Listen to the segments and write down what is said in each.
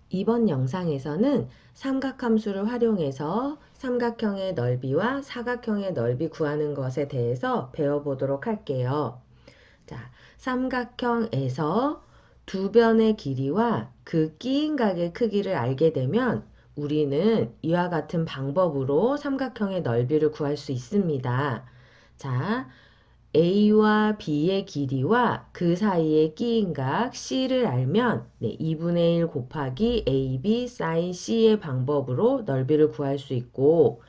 이번 영상에서는 삼각함수를 활용해서 삼각형의 넓이와 사각형의 넓이 구하는 것에 대해서 배워보도록 할게요. 자, 삼각형에서 두 변의 길이와 그 끼인 각의 크기를 알게 되면 우리는 이와 같은 방법으로 삼각형의 넓이를 구할 수 있습니다. 자, A와 B의 길이와 그 사이의 끼인 각 C를 알면 2분의 1 곱하기 AB sin C의 방법으로 넓이를 구할 수 있고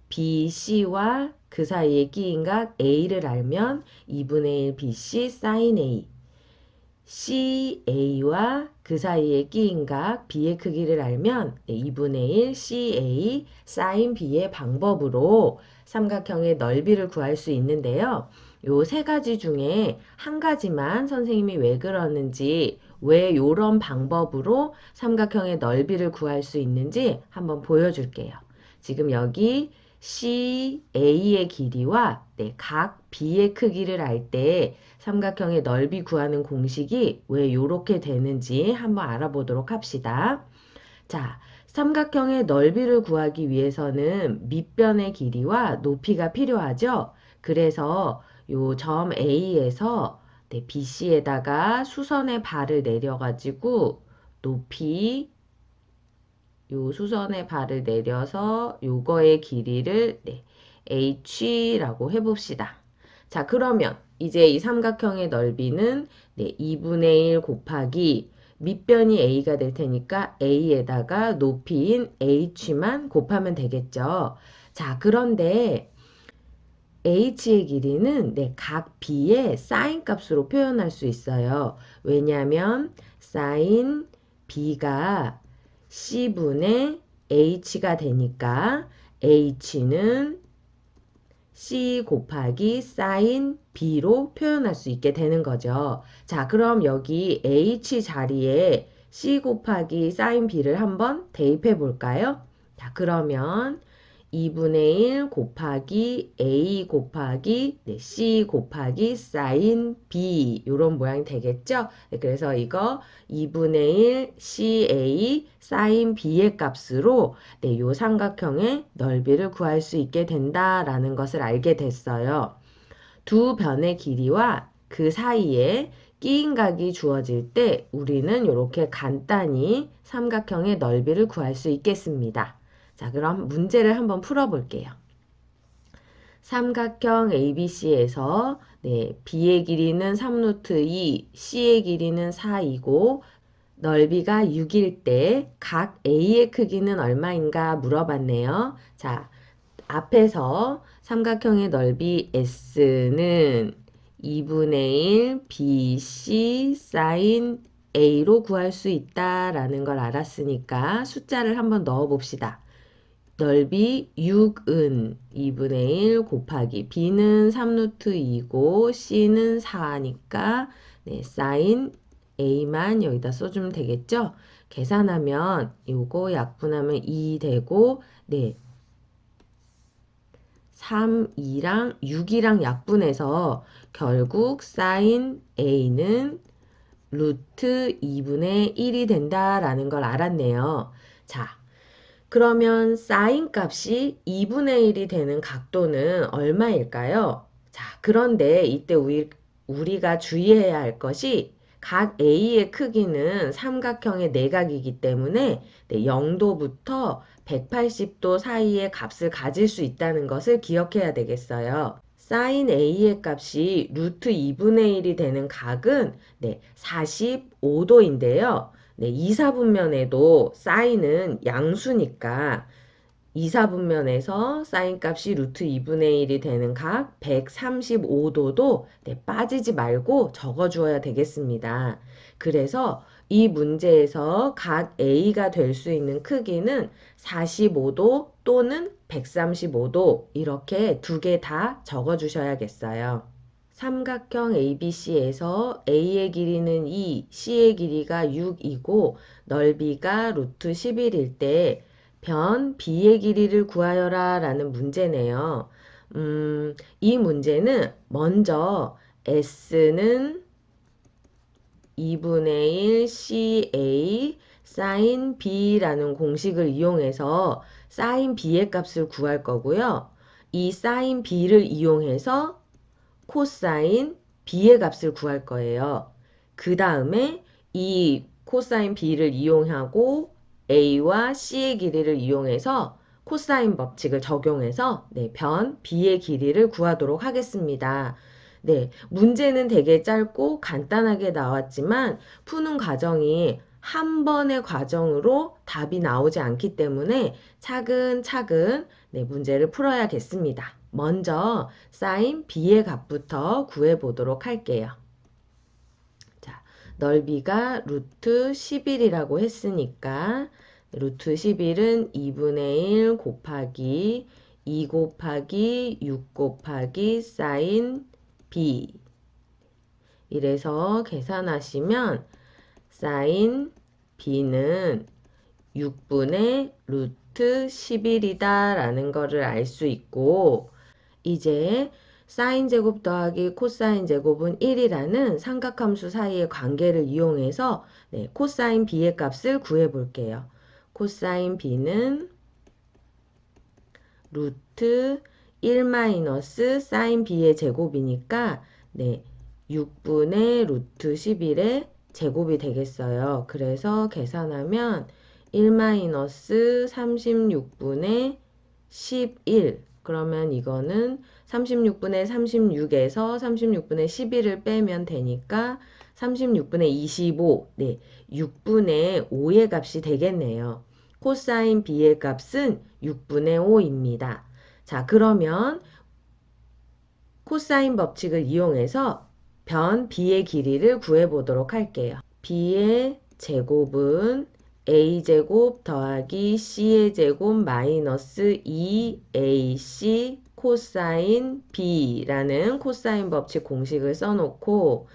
B, C와 그 사이의 끼인 각 A를 알면 2분의 1 BC sin A CA와 그 사이의 끼인 각 B의 크기를 알면 2분의 1 CA sin B의 방법으로 삼각형의 넓이를 구할 수 있는데요. 요 세 가지 중에 한 가지만 선생님이 왜 그러는지, 왜 요런 방법으로 삼각형의 넓이를 구할 수 있는지 한번 보여줄게요. 지금 여기 CA의 길이와 각 B의 크기를 알 때 삼각형의 넓이 구하는 공식이 왜 이렇게 되는지 한번 알아보도록 합시다. 자, 삼각형의 넓이를 구하기 위해서는 밑변의 길이와 높이가 필요하죠. 그래서 요 점 A에서 BC에다가 수선의 발을 내려가지고 높이 요 수선의 발을 내려서 요거의 길이를 H라고 해봅시다. 자, 그러면 이제 이 삼각형의 넓이는 2분의 1 곱하기 밑변이 A가 될 테니까 A에다가 높이인 H만 곱하면 되겠죠. 자, 그런데 H의 길이는 각 B의 사인 값으로 표현할 수 있어요. 왜냐하면 사인 B가 C분의 H가 되니까 H는 C 곱하기 사인 B로 표현할 수 있게 되는 거죠. 자, 그럼 여기 H 자리에 C 곱하기 사인 B를 한번 대입해 볼까요? 자, 그러면 2분의 1 곱하기 A 곱하기 C 곱하기 사인 B 이런 모양이 되겠죠? 그래서 이거 2분의 1 CA 사인 B의 값으로 요 삼각형의 넓이를 구할 수 있게 된다라는 것을 알게 됐어요. 두 변의 길이와 그 사이에 끼인 각이 주어질 때 우리는 이렇게 간단히 삼각형의 넓이를 구할 수 있겠습니다. 자, 그럼 문제를 한번 풀어볼게요. 삼각형 ABC에서 B의 길이는 3루트 2, C의 길이는 4이고 넓이가 6일 때 각 A의 크기는 얼마인가 물어봤네요. 자, 앞에서 삼각형의 넓이 S는 2분의 1 BC sin A로 구할 수 있다라는 걸 알았으니까 숫자를 한번 넣어 봅시다. 넓이 6은 2분의 1 곱하기 B는 3루트 2고 C는 4니까 sin A만 여기다 써주면 되겠죠? 계산하면 요거 약분하면 2 되고 3, 2랑 6이랑 약분해서 결국 sin A는 루트 2분의 1이 된다라는 걸 알았네요. 자, 그러면 사인 값이 2분의 1이 되는 각도는 얼마일까요? 자, 그런데 이때 우리가 주의해야 할 것이 각 A의 크기는 삼각형의 내각이기 때문에 0도부터 180도 사이의 값을 가질 수 있다는 것을 기억해야 되겠어요. 사인 A의 값이 루트 2분의 1이 되는 각은 45도인데요. 이사분면에도 사인은 양수니까 이사분면에서 사인 값이 루트 2분의 1이 되는 각 135도도 빠지지 말고 적어주어야 되겠습니다. 그래서 이 문제에서 각 A가 될 수 있는 크기는 45도 또는 135도 이렇게 두 개 다 적어주셔야겠어요. 삼각형 ABC에서 A의 길이는 2, C의 길이가 6이고 넓이가 루트 11일 때 변 B의 길이를 구하여라 라는 문제네요. 이 문제는 먼저 S는 2분의 1 CA sin b라는 공식을 이용해서 sin b의 값을 구할 거고요. 이 sin b를 이용해서 코사인 b의 값을 구할 거예요. 그 다음에 이 코사인 b를 이용하고 a와 c의 길이를 이용해서 코사인 법칙을 적용해서 변 b의 길이를 구하도록 하겠습니다. 문제는 되게 짧고 간단하게 나왔지만 푸는 과정이 한 번의 과정으로 답이 나오지 않기 때문에 차근차근 문제를 풀어야겠습니다. 먼저 sin b의 값부터 구해보도록 할게요. 자, 넓이가 루트 11이라고 했으니까 루트 11은 2분의 1 곱하기 2 곱하기 6 곱하기 sin b 이래서 계산하시면 sin b는 6분의 루트 11이다 라는 거를 알 수 있고 이제 사인 제곱 더하기 코사인 제곱은 1이라는 삼각함수 사이의 관계를 이용해서 코사인 b의 값을 구해 볼게요. 코사인 b는 루트 1 마이너스 사인 b의 제곱이니까 6분의 루트 11의 제곱이 되겠어요. 그래서 계산하면 1 마이너스 36분의 11 그러면 이거는 36분의 36에서 36분의 11을 빼면 되니까 36분의 25, 6분의 5의 값이 되겠네요. 코사인 b의 값은 6분의 5입니다. 자, 그러면 코사인 법칙을 이용해서 변 b의 길이를 구해보도록 할게요. b의 제곱은 a제곱 더하기 c의 제곱 마이너스 2ac 코사인 b라는 코사인 법칙 공식을 써놓고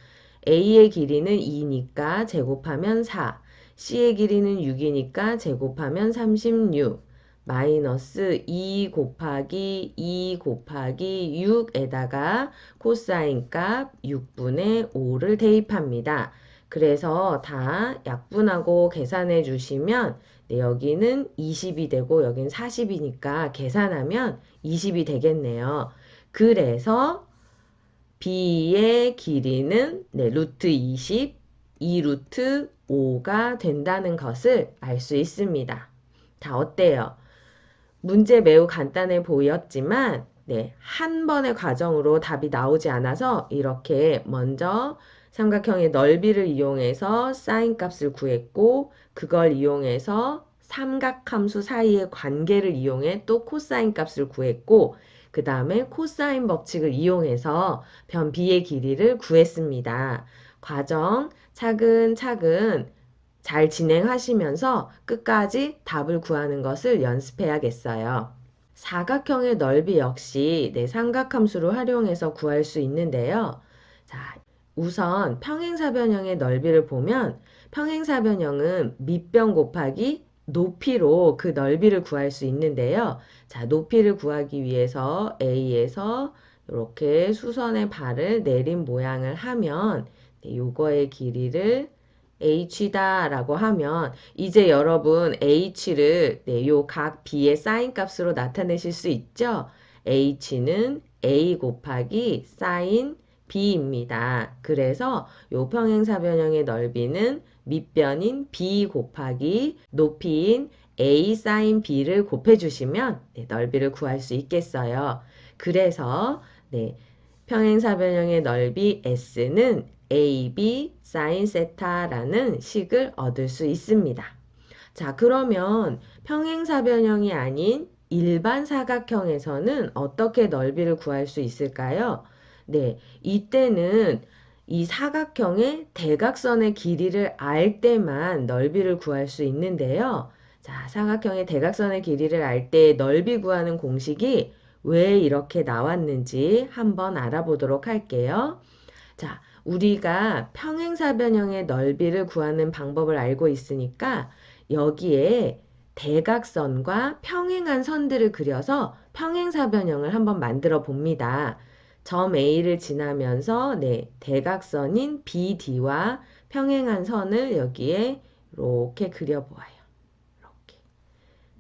a의 길이는 2니까 제곱하면 4, c의 길이는 6이니까 제곱하면 36, 마이너스 2 곱하기 2 곱하기 6에다가 코사인 값 6분의 5를 대입합니다. 그래서 다 약분하고 계산해 주시면 여기는 20이 되고 여기는 40이니까 계산하면 20이 되겠네요. 그래서 b의 길이는 루트 20, 2루트 5가 된다는 것을 알 수 있습니다. 다 어때요? 문제 매우 간단해 보였지만 한 번의 과정으로 답이 나오지 않아서 이렇게 먼저 삼각형의 넓이를 이용해서 사인 값을 구했고 그걸 이용해서 삼각함수 사이의 관계를 이용해 또 코사인 값을 구했고 그 다음에 코사인 법칙을 이용해서 변 b의 길이를 구했습니다. 과정 차근차근 잘 진행하시면서 끝까지 답을 구하는 것을 연습해야겠어요. 사각형의 넓이 역시 삼각함수를 활용해서 구할 수 있는데요. 자, 우선 평행사변형의 넓이를 보면 평행사변형은 밑변 곱하기 높이로 그 넓이를 구할 수 있는데요. 자, 높이를 구하기 위해서 A에서 이렇게 수선의 발을 내린 모양을 하면 요거의 길이를 h다 라고 하면 이제 여러분 h를 요 각 b의 사인 값으로 나타내실 수 있죠? h는 a 곱하기 사인 b입니다. 그래서 요 평행사변형의 넓이는 밑변인 b 곱하기 높이인 a 사인 b를 곱해주시면 넓이를 구할 수 있겠어요. 그래서 평행사변형의 넓이 s는 AB 사인 세타라는 식을 얻을 수 있습니다. 자, 그러면 평행사변형이 아닌 일반 사각형에서는 어떻게 넓이를 구할 수 있을까요? 이때는 이 사각형의 대각선의 길이를 알 때만 넓이를 구할 수 있는데요. 자, 사각형의 대각선의 길이를 알 때 넓이 구하는 공식이 왜 이렇게 나왔는지 한번 알아보도록 할게요. 자, 우리가 평행사변형의 넓이를 구하는 방법을 알고 있으니까 여기에 대각선과 평행한 선들을 그려서 평행사변형을 한번 만들어 봅니다. 점 A를 지나면서 대각선인 BD와 평행한 선을 여기에 이렇게 그려보아요. 이렇게.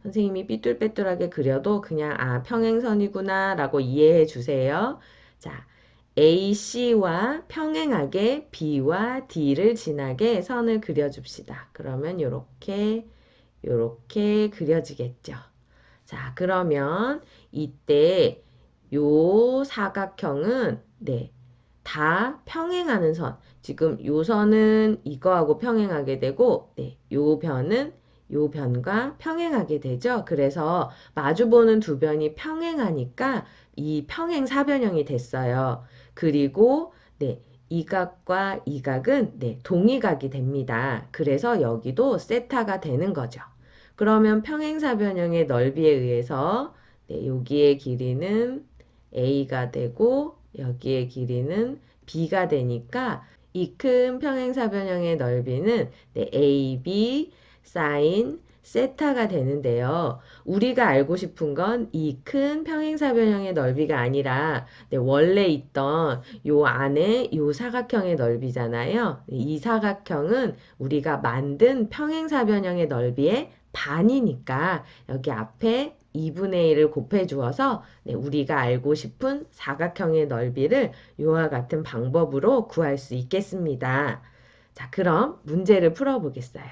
선생님이 삐뚤빼뚤하게 그려도 그냥 평행선이구나 라고 이해해 주세요. 자, AC와 평행하게 B와 D를 지나게 선을 그려줍시다. 그러면 요렇게 그려지겠죠. 자, 그러면 이때 요 사각형은 다 평행하는 선. 지금 요 선은 이거하고 평행하게 되고 요 변은 요 변과 평행하게 되죠. 그래서 마주보는 두 변이 평행하니까 이 평행사변형이 됐어요. 그리고 이 각과 이 각은 동의각이 됩니다. 그래서 여기도 세타가 되는 거죠. 그러면 평행사변형의 넓이에 의해서 여기의 길이는 A가 되고 여기의 길이는 B가 되니까 이 큰 평행사변형의 넓이는 AB 사인 세타가 되는데요. 우리가 알고 싶은 건 이 큰 평행사변형의 넓이가 아니라 원래 있던 요 안에 요 사각형의 넓이잖아요. 이 사각형은 우리가 만든 평행사변형의 넓이의 반이니까 여기 앞에 2분의 1을 곱해 주어서 우리가 알고 싶은 사각형의 넓이를 이와 같은 방법으로 구할 수 있겠습니다. 자, 그럼 문제를 풀어보겠어요.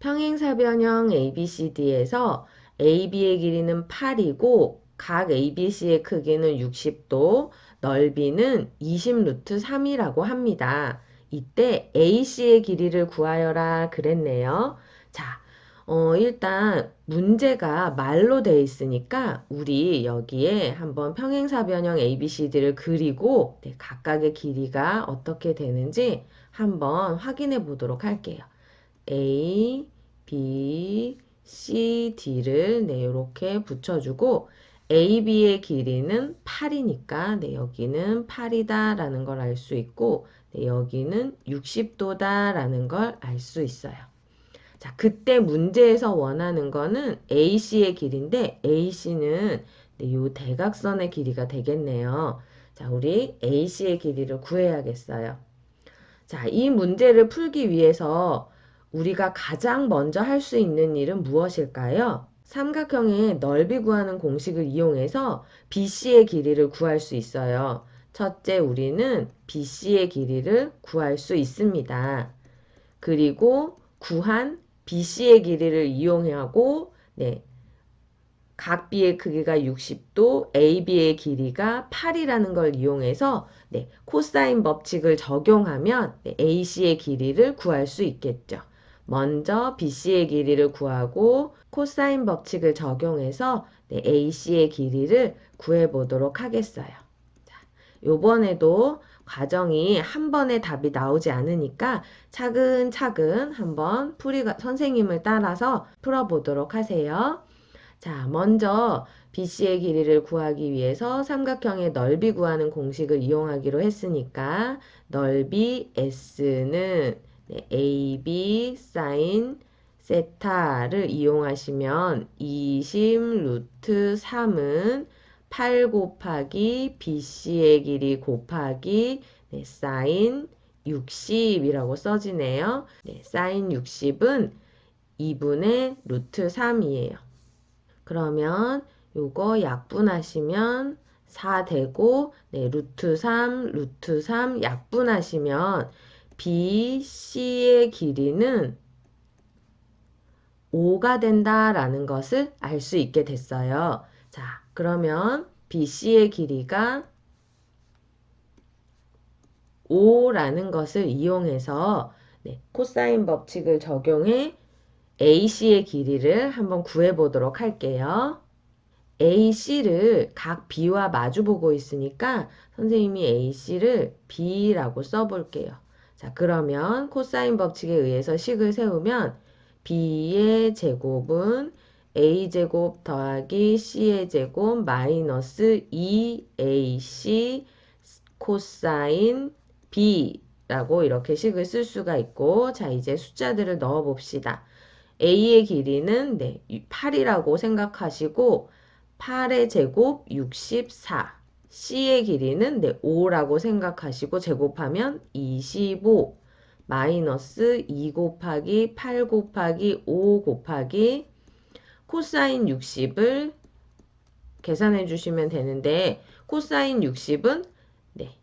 평행사변형 ABCD에서 AB의 길이는 8이고 각 ABC의 크기는 60도, 넓이는 20 루트 3이라고 합니다. 이때 AC의 길이를 구하여라 그랬네요. 자, 일단 문제가 말로 되어 있으니까 우리 여기에 한번 평행사변형 ABCD를 그리고 각각의 길이가 어떻게 되는지 한번 확인해 보도록 할게요. A, B, C, D를 이렇게 붙여주고 AB의 길이는 8이니까 여기는 8이다 라는 걸 알 수 있고 여기는 60도다 라는 걸 알 수 있어요. 자, 그때 문제에서 원하는 거는 AC의 길인데 AC는 이 대각선의 길이가 되겠네요. 자, 우리 AC의 길이를 구해야겠어요. 자, 이 문제를 풀기 위해서 우리가 가장 먼저 할 수 있는 일은 무엇일까요? 삼각형의 넓이 구하는 공식을 이용해서 BC의 길이를 구할 수 있어요. 첫째, 우리는 BC의 길이를 구할 수 있습니다. 그리고 구한 BC의 길이를 이용하고 각 B의 크기가 60도, AB의 길이가 8이라는 걸 이용해서 코사인 법칙을 적용하면 AC의 길이를 구할 수 있겠죠. 먼저 BC의 길이를 구하고 코사인 법칙을 적용해서 AC의 길이를 구해보도록 하겠어요. 자, 요번에도 과정이 한 번에 답이 나오지 않으니까 차근차근 한번 선생님을 따라서 풀어보도록 하세요. 자, 먼저 BC의 길이를 구하기 위해서 삼각형의 넓이 구하는 공식을 이용하기로 했으니까 넓이 S는 AB 사인 세타를 이용하시면 20 루트 3은 8 곱하기 BC의 길이 곱하기 사인 60이라고 써지네요. 사인 60은 2분의 루트 3이에요. 그러면 요거 약분하시면 4 되고 루트 3 약분하시면 BC의 길이는 5가 된다라는 것을 알 수 있게 됐어요. 자, 그러면 BC의 길이가 5라는 것을 이용해서 코사인 법칙을 적용해 AC의 길이를 한번 구해보도록 할게요. AC를 각 B와 마주보고 있으니까 선생님이 AC를 B라고 써볼게요. 자, 그러면 코사인 법칙에 의해서 식을 세우면 B의 제곱은 A제곱 더하기 C의 제곱 마이너스 2AC 코사인 B라고 이렇게 식을 쓸 수가 있고, 자, 이제 숫자들을 넣어 봅시다. A의 길이는 8이라고 생각하시고 8의 제곱 64, C의 길이는 5라고 생각하시고 제곱하면 25, 마이너스 2 곱하기 8 곱하기 5 곱하기 코사인 60을 계산해 주시면 되는데 코사인 60은 네,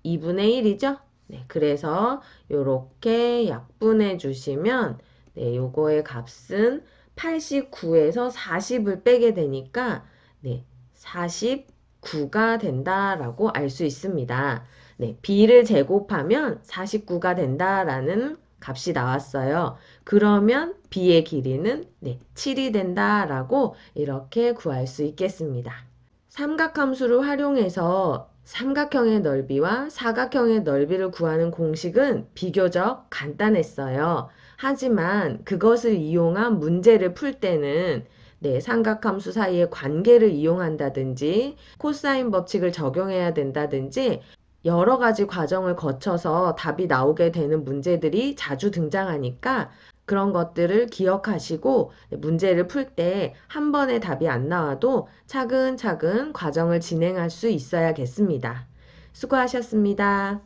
2분의 1이죠? 네, 그래서 요렇게 약분해 주시면 네, 요거의 값은 89에서 40을 빼게 되니까 네, 49가 된다라고 알 수 있습니다. 네, b를 제곱하면 49가 된다라는 값이 나왔어요. 그러면 b의 길이는 네, 7이 된다라고 이렇게 구할 수 있겠습니다. 삼각함수를 활용해서 삼각형의 넓이와 사각형의 넓이를 구하는 공식은 비교적 간단했어요. 하지만 그것을 이용한 문제를 풀 때는 네, 삼각함수 사이의 관계를 이용한다든지 코사인 법칙을 적용해야 된다든지 여러 가지 과정을 거쳐서 답이 나오게 되는 문제들이 자주 등장하니까 그런 것들을 기억하시고 문제를 풀 때 한 번에 답이 안 나와도 차근차근 과정을 진행할 수 있어야겠습니다. 수고하셨습니다.